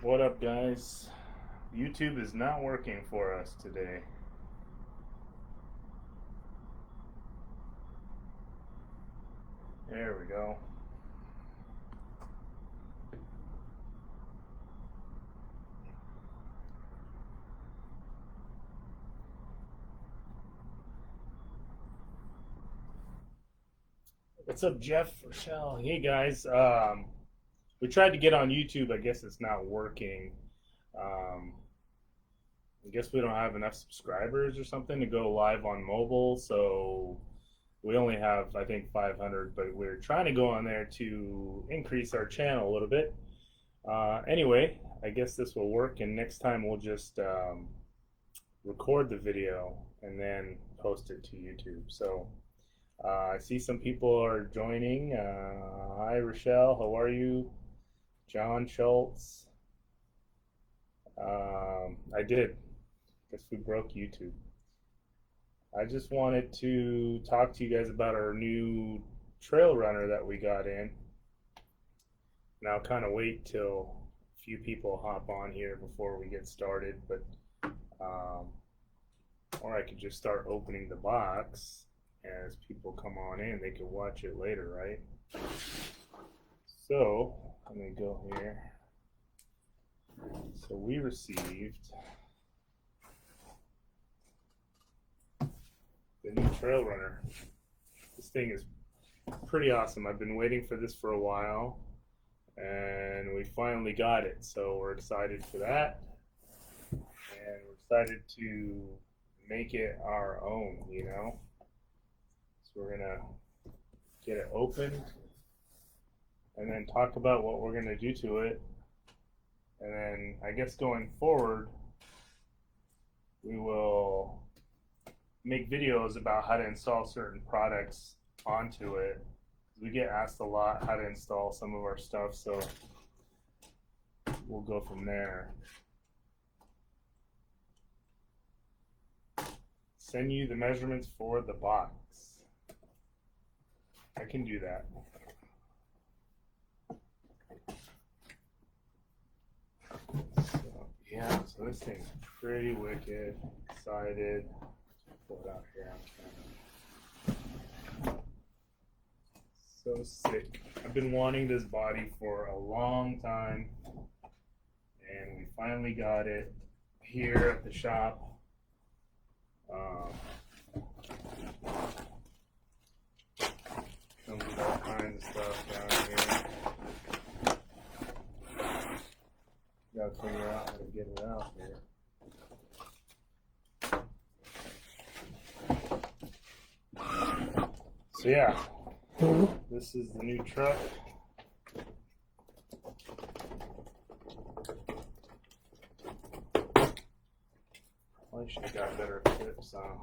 What up, guys? YouTube is not working for us today. There we go. What's up, Jeff? Rochelle? Hey, guys. We tried to get on YouTube. I guess it's not working. Um, I guess we don't have enough subscribers or something to go live on mobile, so we only have, I think, 500, but we're trying to go on there to increase our channel a little bit. Anyway, I guess this will work, and next time we'll just record the video and then post it to YouTube. So I see some people are joining. Hi, Rochelle. How are you? John Schultz. I did. Guess we broke YouTube. I just wanted to talk to you guys about our new trail runner that we got in. And I'll kind of wait till a few people hop on here before we get started, but or I could just start opening the box as people come on in. They can watch it later, right? So let me go here. So we received the new trail runner. This thing is pretty awesome. I've been waiting for this for a while, and we finally got it. So we're excited for that, and we're excited to make it our own, you know. So we're gonna get it opened and then talk about what we're gonna do to it. And then I guess going forward, we will make videos about how to install certain products onto it. We get asked a lot how to install some of our stuff, so we'll go from there. Send you the measurements for the box. I can do that. So, yeah, so this thing's pretty wicked. Excited. Pull it out here. So sick. I've been wanting this body for a long time, and we finally got it here at the shop. Comes with all kinds of stuff down here. Gotta figure out how to get it out here. So yeah, this is the new truck. Probably should have got better clips on.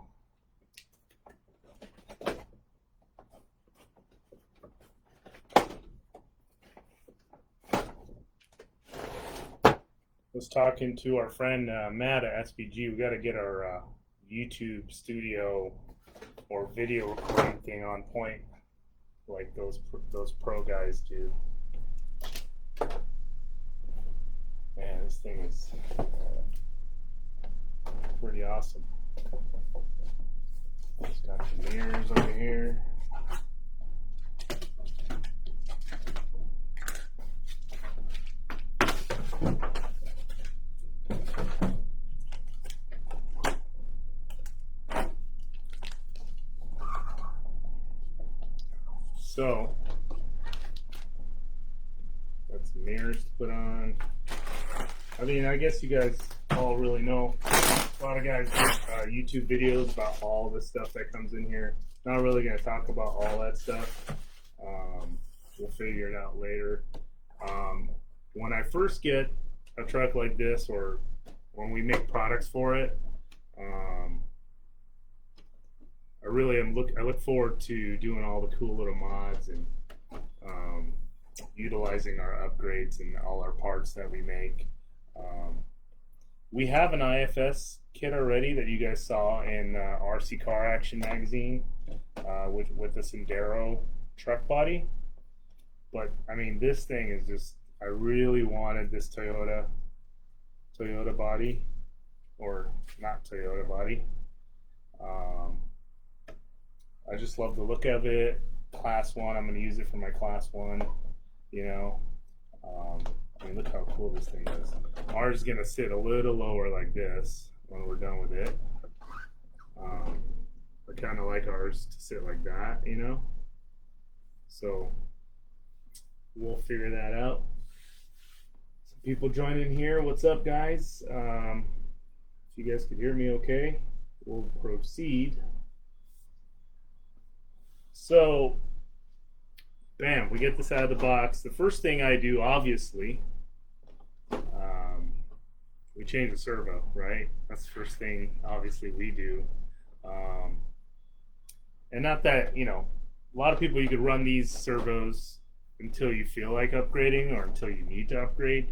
Was talking to our friend Matt at SBG. We got to get our YouTube studio or video recording thing on point, like those pro guys do. Man, this thing is pretty awesome. It's got the mirrors over here. So, got some mirrors to put on. I mean, I guess you guys all really know. A lot of guys do YouTube videos about all the stuff that comes in here. Not really going to talk about all that stuff. We'll figure it out later. When I first get a truck like this, or when we make products for it, I look forward to doing all the cool little mods and utilizing our upgrades and all our parts that we make. We have an IFS kit already that you guys saw in RC Car Action magazine with the Sendero truck body. But I mean, this thing is just, I really wanted this Toyota. Toyota body, or not Toyota body. I just love the look of it. Class 1, I'm going to use it for my Class 1, you know. I mean, look how cool this thing is. Ours is going to sit a little lower like this when we're done with it. I kind of like ours to sit like that, you know. So we'll figure that out. Some people joining here. What's up, guys? If you guys could hear me okay, we'll proceed. So, bam, we get this out of the box. The first thing I do, obviously, we change the servo, right? That's the first thing, obviously, we do. And not that, you know, a lot of people, you could run these servos until you feel like upgrading or until you need to upgrade.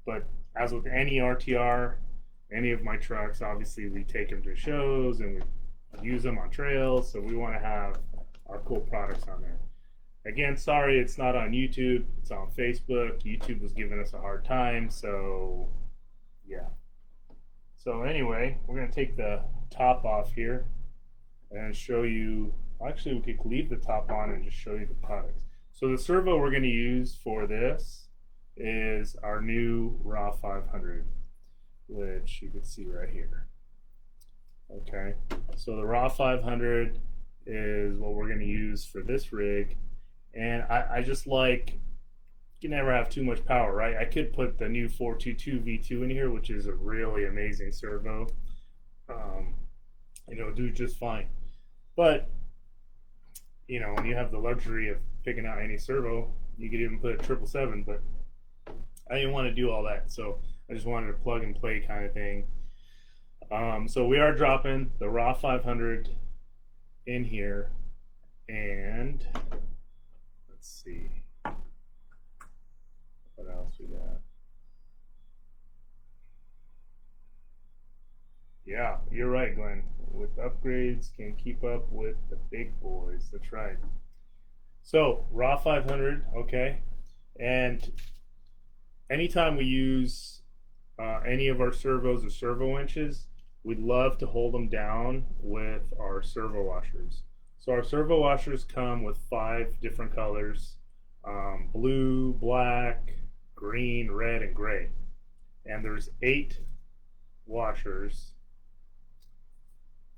But as with any RTR, any of my trucks, obviously we take them to shows and we use them on trails, so we want to have our cool products on there. Again, sorry it's not on YouTube, it's on Facebook. YouTube was giving us a hard time, so yeah. So anyway, we're going to take the top off here and show you, actually we could leave the top on and just show you the products. So the servo we're going to use for this is our new RAW 500, which you can see right here. Okay, so the RAW 500 is what we're going to use for this rig, and I just like, you can never have too much power, right? I could put the new 422 V2 in here, which is a really amazing servo. It'll do just fine. But, you know, when you have the luxury of picking out any servo, you could even put a 777, but I didn't want to do all that, so I just wanted a plug and play kind of thing. So we are dropping the RAW 500 in here, and let's see what else we got. Yeah, you're right, Glenn. With upgrades, can keep up with the big boys. That's right. So RAW 500, okay, and anytime we use any of our servos or servo winches, we'd love to hold them down with our servo washers. So our servo washers come with 5 different colors: blue, black, green, red, and gray. And there's 8 washers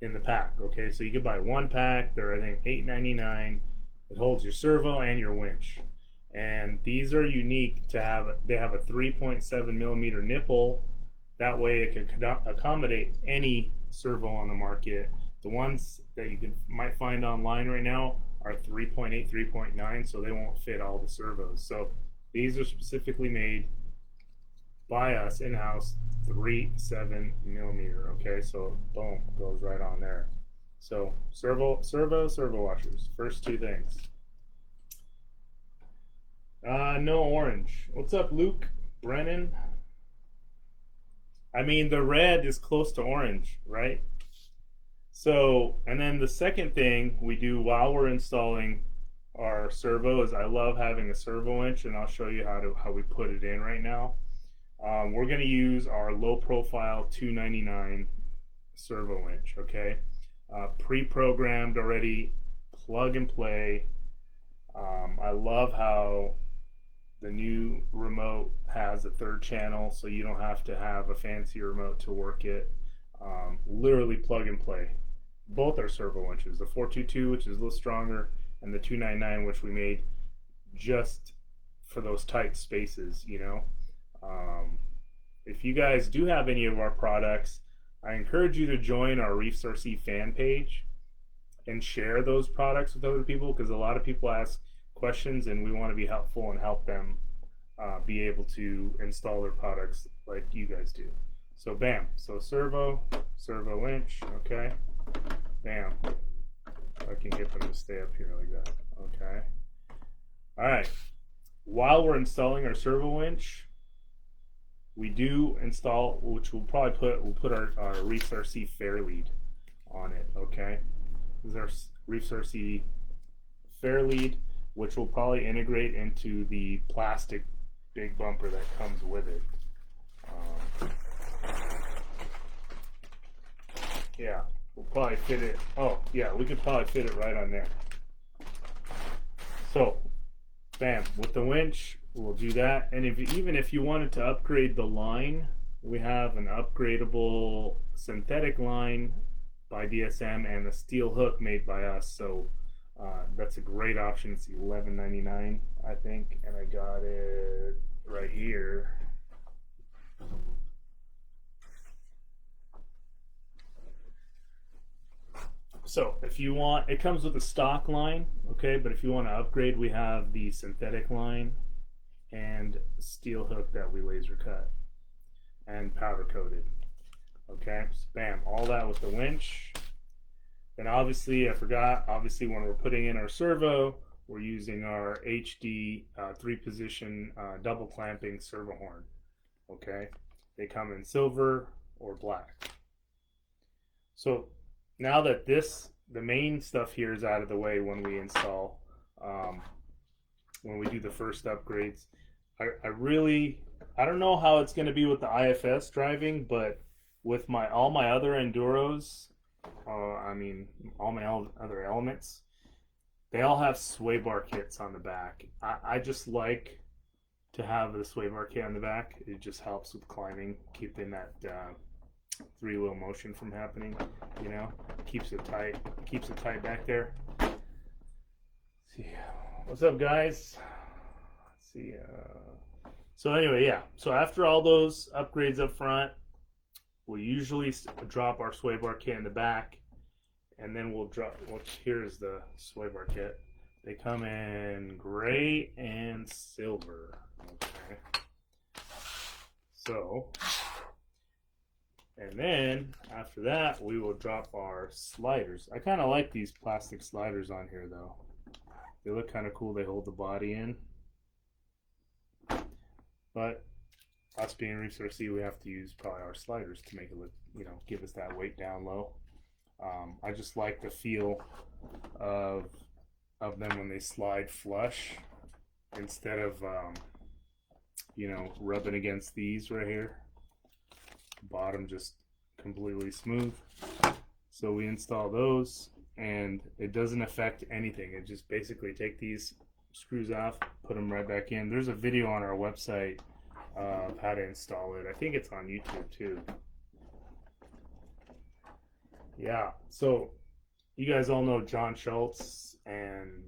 in the pack. Okay, so you can buy 1 pack. They're, I think, $8.99. It holds your servo and your winch. And these are unique to have. They have a 3.7 millimeter nipple. That way it can accommodate any servo on the market. The ones that you might find online right now are 3.8, 3.9, so they won't fit all the servos. So these are specifically made by us in-house, 3.7 millimeter. Okay, so boom, goes right on there. So servo washers, first 2 things. No orange. What's up, Luke? Brennan? I mean, the red is close to orange, right? So, and then the second thing we do while we're installing our servo is, I love having a servo winch, and I'll show you how we put it in right now. We're going to use our low profile 299 servo winch, okay? Pre-programmed already, plug and play. I love how the new remote has a 3rd channel, so you don't have to have a fancy remote to work it. Literally plug and play. Both are servo winches, the 422, which is a little stronger, and the 299, which we made just for those tight spaces, you know. If you guys do have any of our products, I encourage you to join our REEFS RC fan page and share those products with other people, because a lot of people ask questions and we want to be helpful and help them be able to install their products like you guys do. So bam, so servo winch, okay, bam. I can get them to stay up here like that, okay. All right, while we're installing our servo winch, we do install, which we'll put our REEFS RC fair lead on it, okay. This is our REEFS RC fair lead, which will probably integrate into the plastic big bumper that comes with it. Yeah, we'll probably fit it. Oh, yeah, we could probably fit it right on there. So, bam, with the winch, we'll do that. And even if you wanted to upgrade the line, we have an upgradable synthetic line by DSM and a steel hook made by us. So that's a great option. It's $11.99, I think, and I got it right here. So if you want, it comes with a stock line, okay, but if you want to upgrade, we have the synthetic line and steel hook that we laser cut and powder coated. Okay, so bam, all that with the winch. Then obviously, I forgot, obviously when we're putting in our servo, we're using our HD 3-position double clamping servo horn. Okay, they come in silver or black. So now that the main stuff here is out of the way when we install, when we do the first upgrades, I don't know how it's going to be with the IFS driving, but with all my other enduros, all my other elements, they all have sway bar kits on the back. I just like to have the sway bar kit on the back. It just helps with climbing, keeping that three-wheel motion from happening. You know, keeps it tight back there. Let's see, what's up, guys? Let's see. So anyway, yeah. So after all those upgrades up front, we usually drop our sway bar kit in the back, and then we'll drop. Here's the sway bar kit. They come in gray and silver. Okay. So, and then after that, we will drop our sliders. I kind of like these plastic sliders on here, though. They look kind of cool. They hold the body in. But us being Reefs RC, we have to use probably our sliders to make it look, give us that weight down low. I just like the feel of them when they slide flush instead of, rubbing against these right here. Bottom just completely smooth. So we install those, and it doesn't affect anything. It just basically take these screws off, put them right back in. There's a video on our website of how to install it. I think it's on YouTube too. Yeah, so you guys all know John Schultz and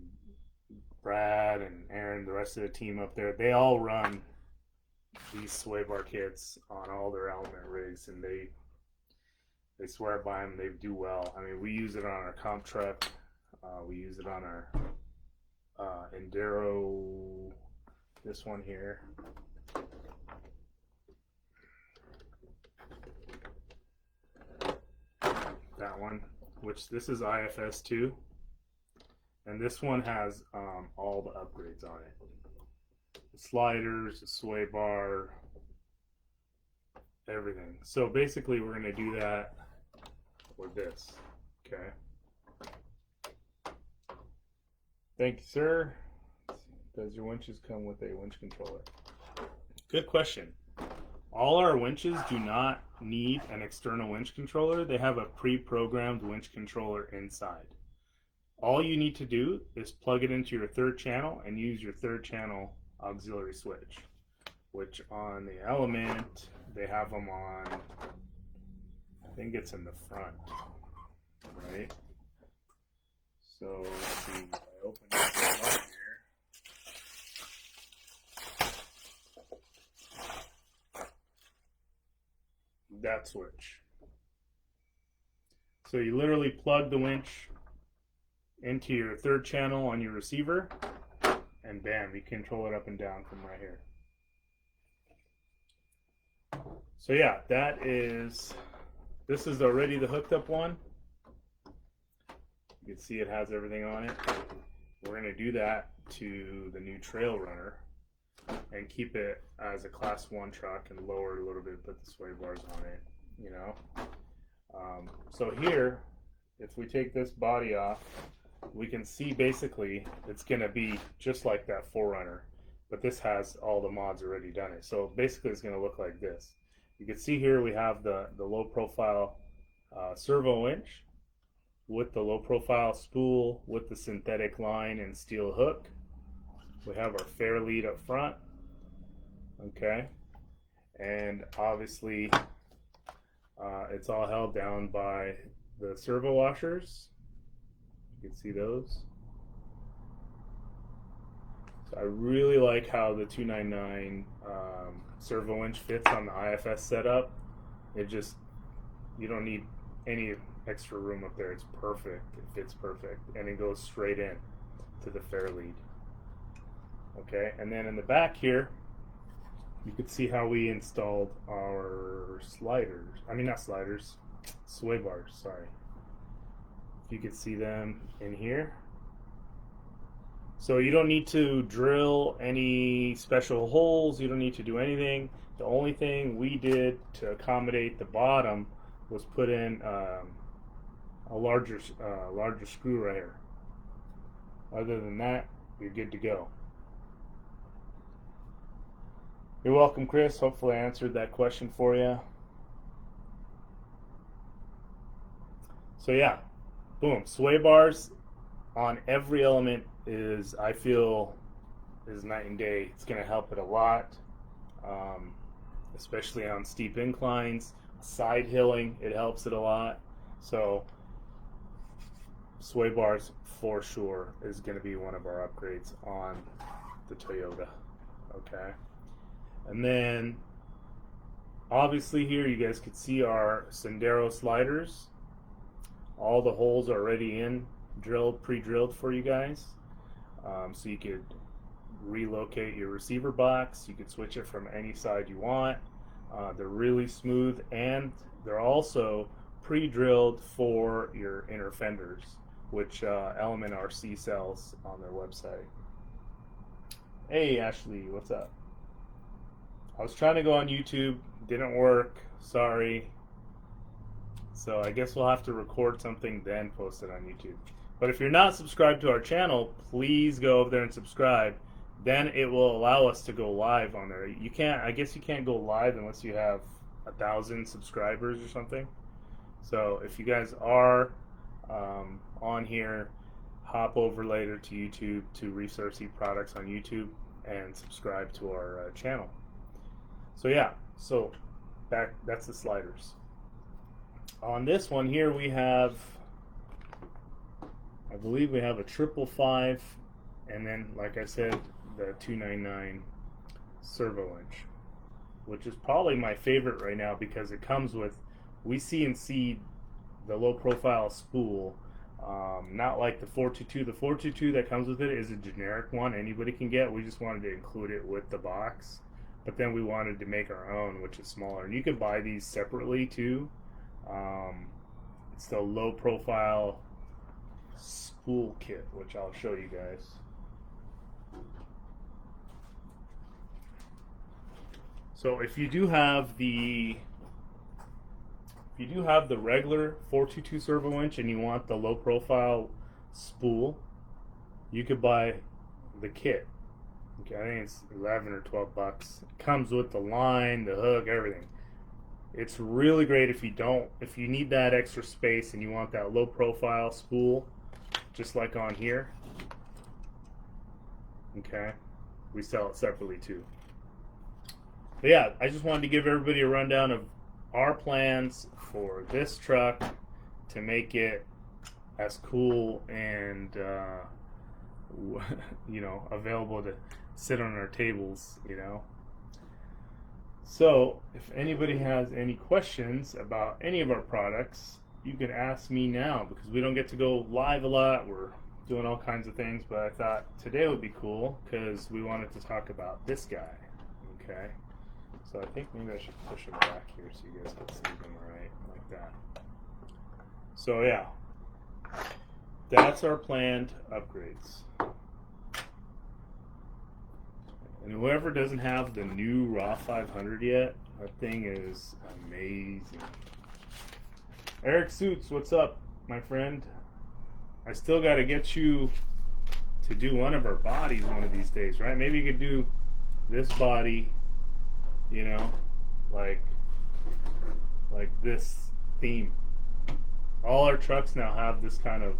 Brad and Aaron, the rest of the team up there. They all run these sway bar kits on all their element rigs, and they swear by them. They do well. I mean, we use it on our comp truck. We use it on our Enduro, this one here. That one, which this is IFS 2, and this one has all the upgrades on it. The sliders, the sway bar, everything. So basically we're going to do that with this. Okay. Thank you, sir. Does your winches come with a winch controller? Good question. All our winches do not need an external winch controller. They have a pre-programmed winch controller inside. All you need to do is plug it into your third channel and use your third channel auxiliary switch, which on the Element, they have them on, I think it's in the front, right? So let's see, if I open this up here. That switch. So you literally plug the winch into your third channel on your receiver, and bam, you control it up and down from right here. So yeah, this is already the hooked up one. You can see it has everything on it. We're going to do that to the new Trail Runner and keep it as a class 1 truck and lower it a little bit, put the sway bars on it, So here, if we take this body off, we can see basically it's going to be just like that 4Runner, but this has all the mods already done it. So basically it's going to look like this. You can see here we have the low profile servo winch with the low profile spool with the synthetic line and steel hook. We have our fair lead up front, okay, and obviously it's all held down by the servo washers. You can see those. So I really like how the 299 servo winch fits on the IFS setup. It just, you don't need any extra room up there. It's perfect. It fits perfect, and it goes straight in to the fair lead. Okay, and then in the back here, you could see how we installed our sliders. I mean, not sliders, sway bars, sorry. You could see them in here. So you don't need to drill any special holes. You don't need to do anything. The only thing we did to accommodate the bottom was put in a larger screw right here. Other than that, you're good to go. You're welcome, Chris. Hopefully I answered that question for you. So yeah, boom, sway bars on every element is, I feel, is night and day. It's going to help it a lot, especially on steep inclines, side hilling, it helps it a lot. So sway bars for sure is going to be one of our upgrades on the Toyota. Okay. And then obviously here you guys could see our Sendero sliders. All the holes are already in, drilled, pre-drilled for you guys. So you could relocate your receiver box. You could switch it from any side you want. They're really smooth, and they're also pre-drilled for your inner fenders, which Element RC sells on their website. Hey Ashley, what's up? I was trying to go on YouTube, didn't work, sorry. So I guess we'll have to record something then post it on YouTube. But if you're not subscribed to our channel, please go over there and subscribe. Then it will allow us to go live on there. You can't, I guess you can't go live unless you have 1,000 subscribers or something. So if you guys are on here, hop over later to YouTube, to REEFS RC Products on YouTube, and subscribe to our channel. So yeah, so that's the sliders. On this one here we have, I believe we have a 555, and then like I said, the 299 servo winch, which is probably my favorite right now because it comes with, we CNC'd the low profile spool, not like the 422. The 422 that comes with it is a generic one anybody can get. We just wanted to include it with the box, but then we wanted to make our own, which is smaller, and you can buy these separately too. It's the low profile spool kit, which I'll show you guys. So if you do have the regular 422 servo winch and you want the low profile spool, you could buy the kit. Okay, I think it's 11 or 12 bucks. It comes with the line, the hook, everything. It's really great if you need that extra space and you want that low profile spool, just like on here. Okay, we sell it separately too. But yeah, I just wanted to give everybody a rundown of our plans for this truck to make it as cool and you know, available to sit on our tables, you know. So if anybody has any questions about any of our products, you can ask me now, because we don't get to go live a lot. We're doing all kinds of things, but I thought today would be cool because we wanted to talk about this guy. Okay, so I think maybe I should push him back here so you guys can see him right, like that. So yeah, that's our planned upgrades. And whoever doesn't have the new Raw 500 yet, that thing is amazing. Eric Suits, what's up, my friend? I still got to get you to do one of our bodies one of these days, right? Maybe you could do this body, you know, like this theme. all our trucks now have this kind of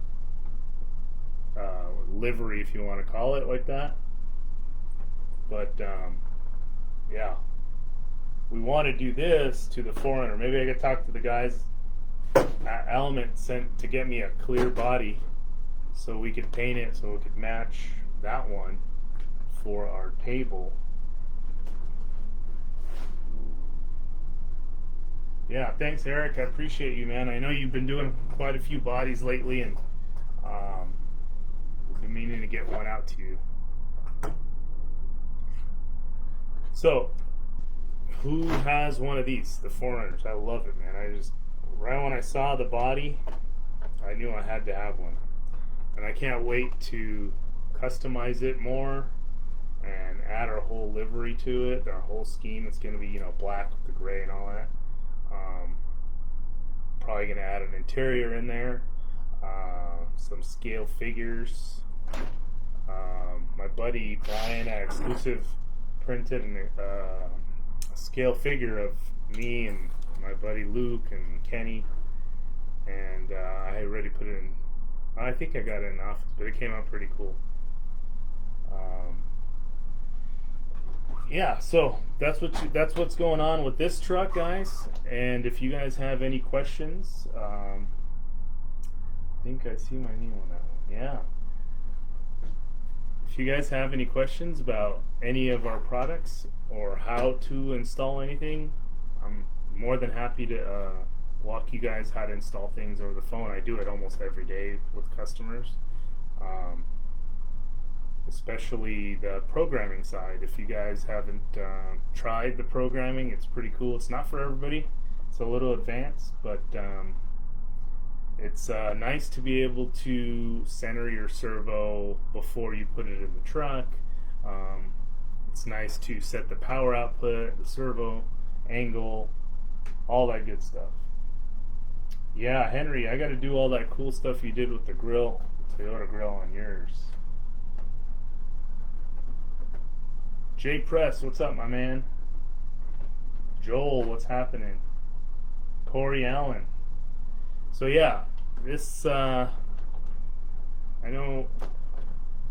livery, if you want to call it like that. But yeah, we want to do this to the 4Runner. Maybe I could talk to the guys at Element sent to get me a clear body so we could paint it so it could match that one for our table. Yeah, thanks, Eric. I appreciate you, man. I know you've been doing quite a few bodies lately, and been meaning to get one out to you. So, who has one of these? The 4Runners. I love it, man. I just, right when I saw the body, I knew I had to have one. And I can't wait to customize it more and add our whole livery to it, our whole scheme. It's going to be, you know, black with the gray and all that. Probably going to add an interior in there, some scale figures. My buddy Brian at Exclusive printed a scale figure of me and my buddy Luke and Kenny, and I already put it in. I think I got it in office, but it came out pretty cool. Yeah, so that's what's going on with this truck, guys. And if you guys have any questions, I think I see my name on that one. Yeah. If you guys have any questions about any of our products or how to install anything, I'm more than happy to walk you guys how to install things over the phone. I do it almost every day with customers. Especially the programming side. If you guys haven't tried the programming, it's pretty cool. It's not for everybody. It's a little advanced, but it's nice to be able to center your servo before you put it in the truck. It's nice to set the power output, the servo angle, all that good stuff. Yeah, Henry, I got to do all that cool stuff you did with the grill, the Toyota grill on yours. Jay Press, what's up, my man? Joel, what's happening? Corey Allen. So yeah, this I know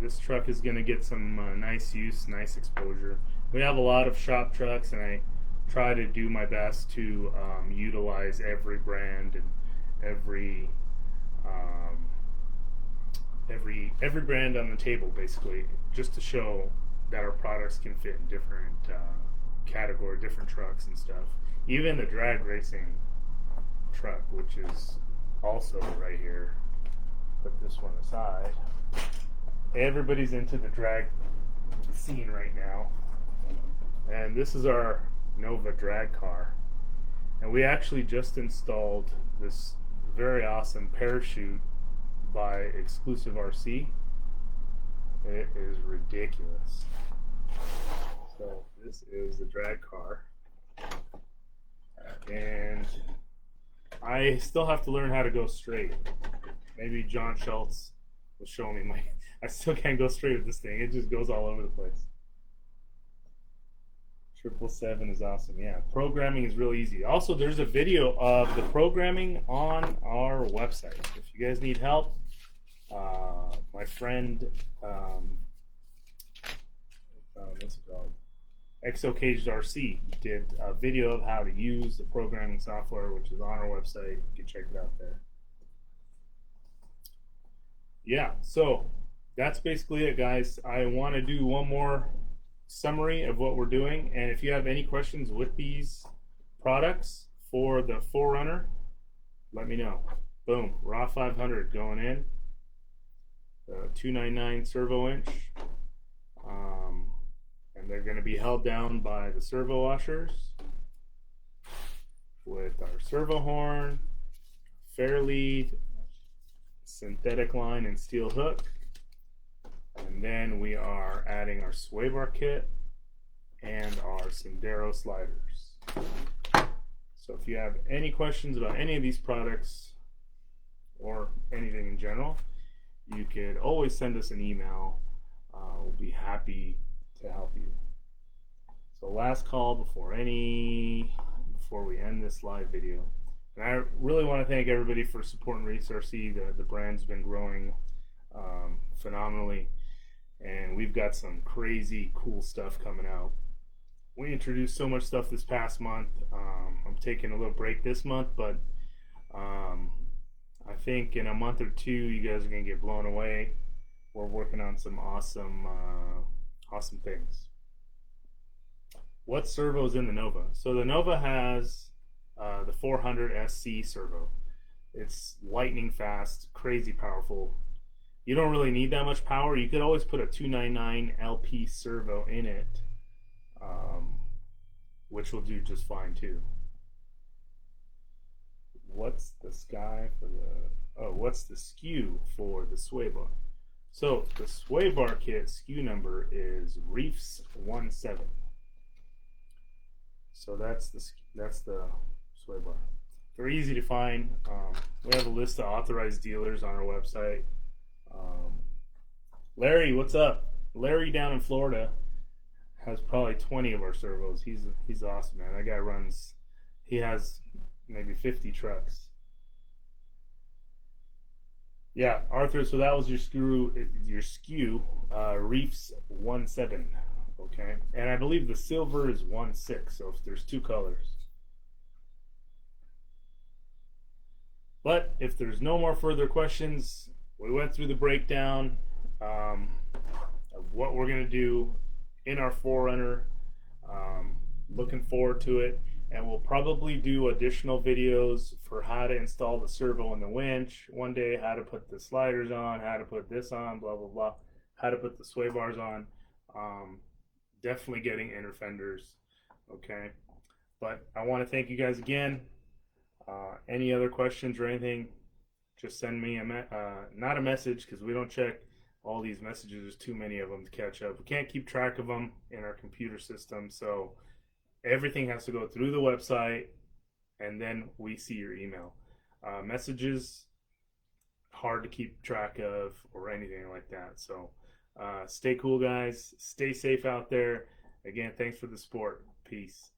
this truck is going to get some nice use, nice exposure. We have a lot of shop trucks, and I try to do my best to utilize every brand and every brand on the table, basically, just to show that our products can fit in different category, different trucks and stuff. Even the drag racing truck, which is also right here. Put this one aside. Everybody's into the drag scene right now. And this is our Nova drag car. And we actually just installed this very awesome parachute by Exclusive RC. It is ridiculous. So this is the drag car, and I still have to learn how to go straight. Maybe John Schultz will show me I still can't go straight with this thing. It just goes all over the place. 777 is awesome. Yeah, programming is really easy. Also, there's a video of the programming on our website. If you guys need help, my friend, what's it called? Exocaged RC did a video of how to use the programming software, which is on our website. You can check it out there. Yeah, so that's basically it, guys. I want to do one more summary of what we're doing, and if you have any questions with these products for the 4Runner, let me know. Boom, raw 500 going in, 299 servo inch, and they're going to be held down by the servo washers with our servo horn, fair lead, synthetic line, and steel hook. And then we are adding our sway bar kit and our Sendero sliders. So if you have any questions about any of these products or anything in general, you could always send us an email. We'll be happy to help you. So last call before we end this live video. And I really want to thank everybody for supporting Reefs RC. The brand's been growing phenomenally, and we've got some crazy cool stuff coming out. We introduced so much stuff this past month. I'm taking a little break this month, but um, I think in a month or two, you guys are gonna get blown away. We're working on some awesome things. What servo's in the Nova? So the Nova has the 400 SC servo. It's lightning fast, crazy powerful. You don't really need that much power. You could always put a 299 LP servo in it, which will do just fine too. What's the sky for the? Oh, what's the SKU for the sway bar? So the sway bar kit SKU number is REEFS 17. So that's the sway bar. They're easy to find. We have a list of authorized dealers on our website. Larry, what's up? Larry down in Florida has probably 20 of our servos. He's awesome, man. That guy runs. He has maybe 50 trucks. Yeah, Arthur. So that was your SKU, REEFS 17. Okay, and I believe the silver is 16. So if there's two colors. But if there's no more further questions, we went through the breakdown of what we're going to do in our Forerunner. Looking forward to it. And we'll probably do additional videos for how to install the servo and the winch. One day, how to put the sliders on, how to put this on, blah, blah, blah. How to put the sway bars on. Definitely getting inner fenders. Okay. But I want to thank you guys again. Any other questions or anything, just send me not a message, because we don't check all these messages. There's too many of them to catch up. We can't keep track of them in our computer system, so everything has to go through the website, and then we see your email. Messages, hard to keep track of or anything like that. So stay cool, guys. Stay safe out there. Again, thanks for the support. Peace.